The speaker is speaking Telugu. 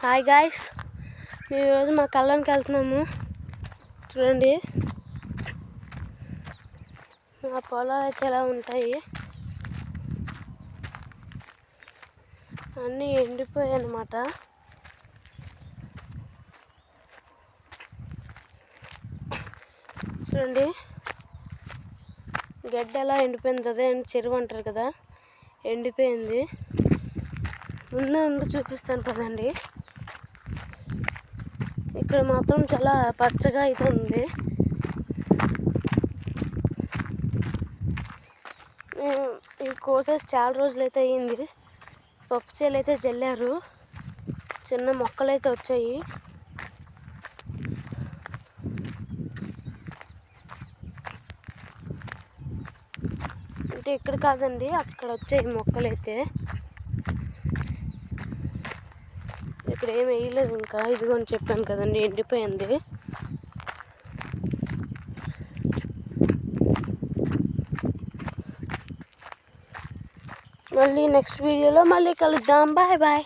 హాయ్ గాయ్స్, మేము ఈరోజు మా కళ్ళానికి వెళ్తున్నాము. చూడండి మా పొలాలు అయితే ఎలా ఉంటాయి, అన్నీ ఎండిపోయాయి అన్నమాట. చూడండి గడ్డ ఎలా ఎండిపోయింది, అదే చెరువు అంటారు కదా, ఎండిపోయింది. ముందు చూపిస్తాను కదండి. ఇక్కడ మాత్రం చాలా పచ్చగా అయితే ఉంది. ఈ కోసేసి చాలా రోజులు అయితే అయ్యింది. పప్పు చేలు అయితే జల్లారు, చిన్న మొక్కలు అయితే వచ్చాయి. అంటే ఇక్కడ కాదండి, అక్కడ వచ్చాయి మొక్కలు అయితే. ఇక్కడ ఏమి వేయలేదు ఇంకా, ఇదిగోని చెప్పాను కదండి, ఎండిపోయింది. మళ్ళీ నెక్స్ట్ వీడియోలో మళ్ళీ కలుద్దాం. Bye bye.